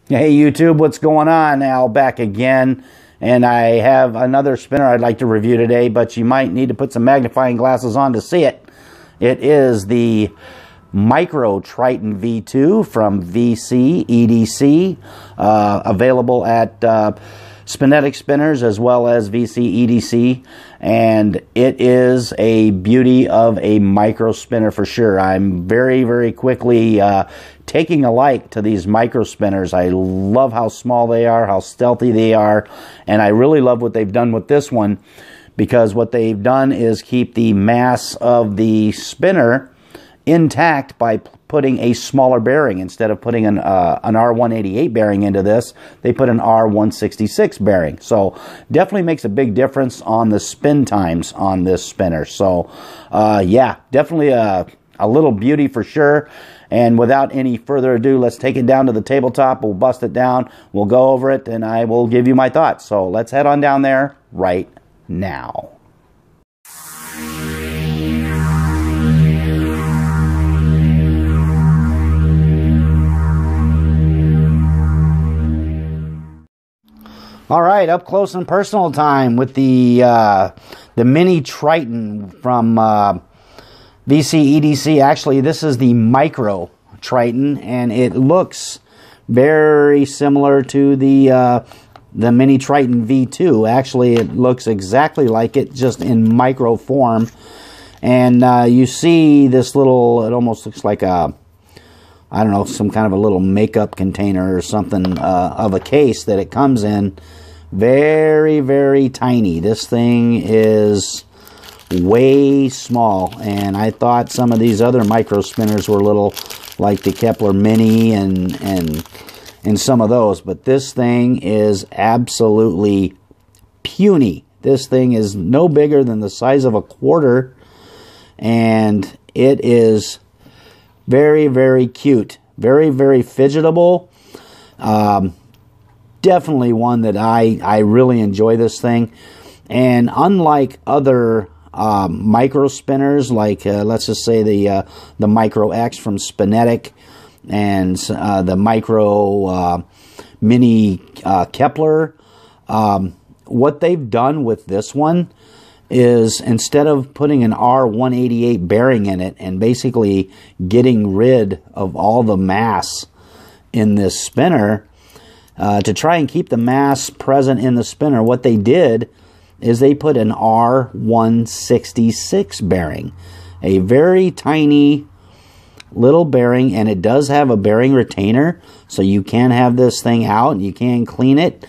Hey YouTube, what's going on? Al back again, and I have another spinner I'd like to review today, but you might need to put some magnifying glasses on to see it. It is the Micro Triton V2 from VC-EDC, available at Spinetic spinners as well as VC-EDC, and it is a beauty of a micro spinner for sure. I'm very quickly taking a like to these micro spinners. I love how small they are, how stealthy they are, and I really love what they've done with this one, because what they've done is keep the mass of the spinner intact by putting a smaller bearing. Instead of putting an R188 bearing into this, they put an R166 bearing. So definitely makes a big difference on the spin times on this spinner. So yeah, definitely a little beauty for sure. And without any further ado, let's take it down to the tabletop. We'll bust it down, we'll go over it, and I will give you my thoughts. So let's head on down there right now. All right, up close and personal time with the mini Triton from VC-EDC. Actually, this is the Micro Triton, and it looks very similar to the mini Triton V2. Actually, it looks exactly like it, just in micro form. And you see this little, it almost looks like a, I don't know, some kind of a little makeup container or something of a case that it comes in. Very tiny. This thing is way small, and I thought some of these other micro spinners were little, like the Kepler Mini and some of those, but this thing is absolutely puny. This thing is no bigger than the size of a quarter, and it is very cute, very fidgetable. Definitely one that I really enjoy this thing. And unlike other micro spinners, like let's just say the Micro X from Spinetic and the Micro Mini Kepler, what they've done with this one is, instead of putting an R188 bearing in it and basically getting rid of all the mass in this spinner, to try and keep the mass present in the spinner, what they did is they put an R166 bearing, a very tiny little bearing, and it does have a bearing retainer, so you can have this thing out and you can clean it,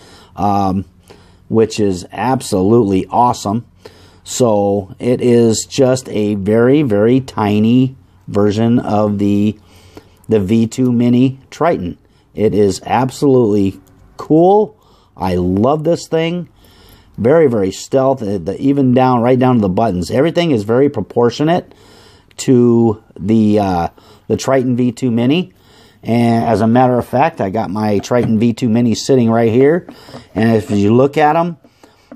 which is absolutely awesome. So it is just a very tiny version of the V2 Mini Triton. It is absolutely cool. I love this thing. Very stealth. Even right down to the buttons. Everything is very proportionate to the Triton V2 Mini. And as a matter of fact, I got my Triton V2 Mini sitting right here. And if you look at them,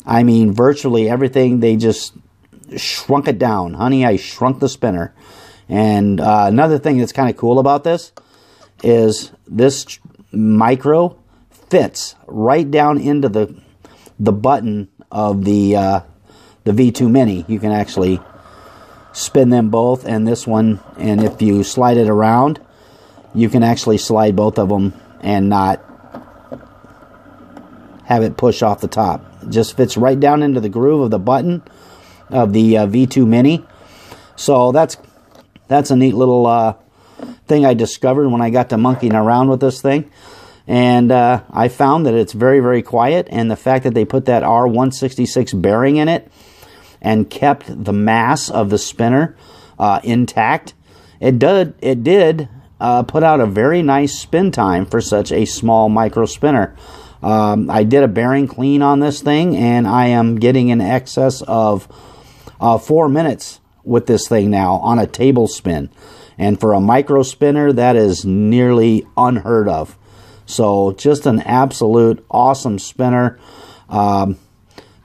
I mean, virtually everything, they just shrunk it down. Honey, I shrunk the spinner. And another thing that's kind of cool about this is this Micro fits right down into the button of the V2 Mini. You can actually spin them both, and this one, and if you slide it around, you can actually slide both of them and not have it push off the top. It just fits right down into the groove of the button of the V2 Mini. So that's a neat little thing I discovered when I got to monkeying around with this thing. And I found that it's very quiet, and the fact that they put that R166 bearing in it and kept the mass of the spinner intact, it did put out a very nice spin time for such a small micro spinner. I did a bearing clean on this thing, and I am getting in excess of 4 minutes with this thing now on a table spin. And for a micro spinner, that is nearly unheard of. So just an absolute awesome spinner.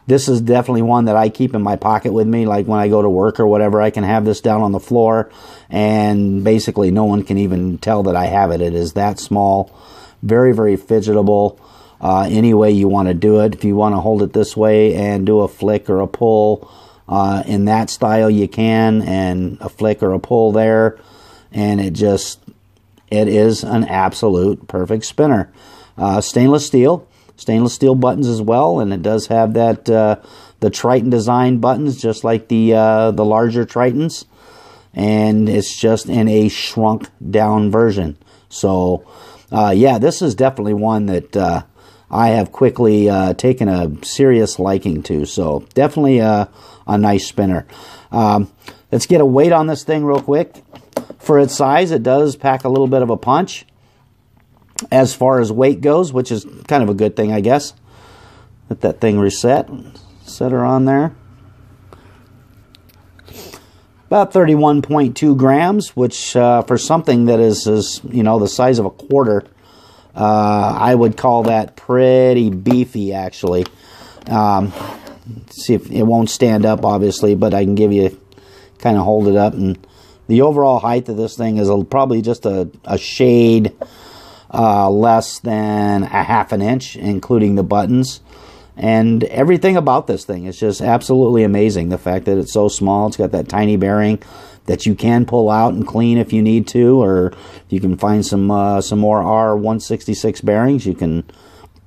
This is definitely one that I keep in my pocket with me, like when I go to work or whatever. I can have this down on the floor, and basically no one can even tell that I have it. It is that small. Very, very fidgetable. Any way you want to do it. If you want to hold it this way and do a flick or a pull in that style, you can, and a flick or a pull there, and it is an absolute perfect spinner. Stainless steel buttons as well, and it does have that the Triton design buttons, just like the larger Tritons, and it's just in a shrunk down version. So yeah, this is definitely one that I have quickly taken a serious liking to. So definitely a nice spinner. Let's get a weight on this thing real quick. For its size, it does pack a little bit of a punch as far as weight goes, which is kind of a good thing, I guess. Let that thing reset. Set her on there. About 31.2 grams, which for something that is you know, the size of a quarter, I would call that pretty beefy, actually. See if it won't stand up, obviously, but I can give you, kind of hold it up, and the overall height of this thing is probably just a shade less than a ½ an inch, including the buttons. And everything about this thing is just absolutely amazing. The fact that it's so small, it's got that tiny bearing that you can pull out and clean if you need to, or if you can find some more R166 bearings, you can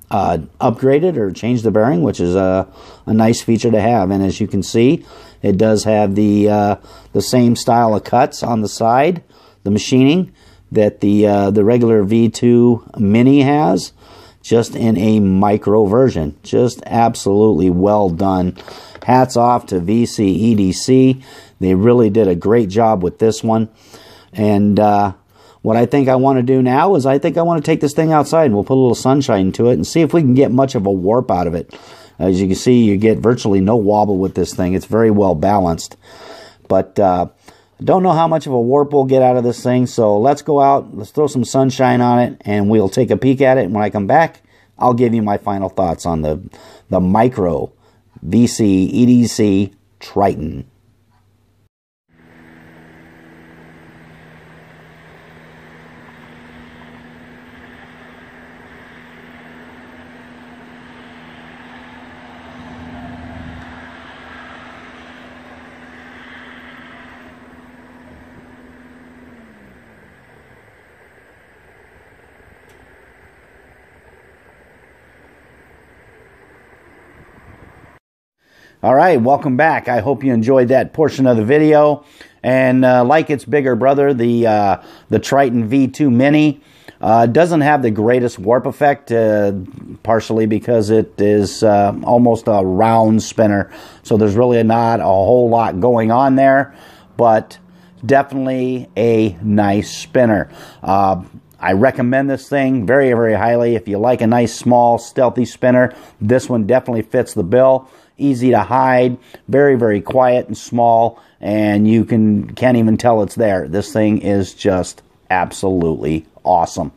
upgrade it or change the bearing, which is a nice feature to have. And as you can see, it does have the same style of cuts on the side, the machining that the regular V2 Mini has, just in a micro version. Just absolutely well done. Hats off to VC-EDC. They really did a great job with this one. And what I think I want to do now is I think I want to take this thing outside, and we'll put a little sunshine to it and see if we can get much of a warp out of it. As you can see, you get virtually no wobble with this thing. It's very well balanced. But I don't know how much of a warp we'll get out of this thing, so let's go out, let's throw some sunshine on it, and we'll take a peek at it. And when I come back, I'll give you my final thoughts on the micro VC-EDC Triton. All right, welcome back. I hope you enjoyed that portion of the video. And like its bigger brother, the Triton V2 Mini, doesn't have the greatest warp effect, partially because it is almost a round spinner. So there's really not a whole lot going on there, but definitely a nice spinner. I recommend this thing very, very highly. If you like a nice, small, stealthy spinner, this one definitely fits the bill. Easy to hide, very, very quiet and small, and you can't even tell it's there. This thing is just absolutely awesome.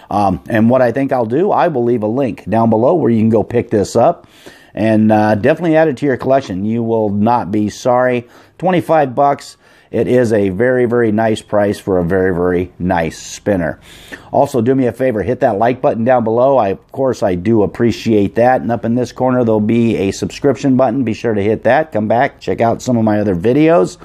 And what I think I'll do, I will leave a link down below where you can go pick this up, and definitely add it to your collection. You will not be sorry. 25 bucks. It is a very, very nice price for a very, very nice spinner. Also, do me a favor, hit that like button down below. Of course, I do appreciate that. And up in this corner, there'll be a subscription button. Be sure to hit that. Come back, check out some of my other videos.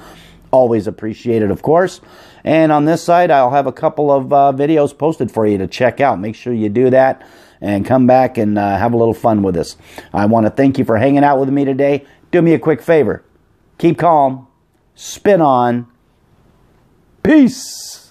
Always appreciate it, of course. And on this side, I'll have a couple of videos posted for you to check out. Make sure you do that and come back and have a little fun with us. I want to thank you for hanging out with me today. Do me a quick favor. Keep calm. Spin on. Peace.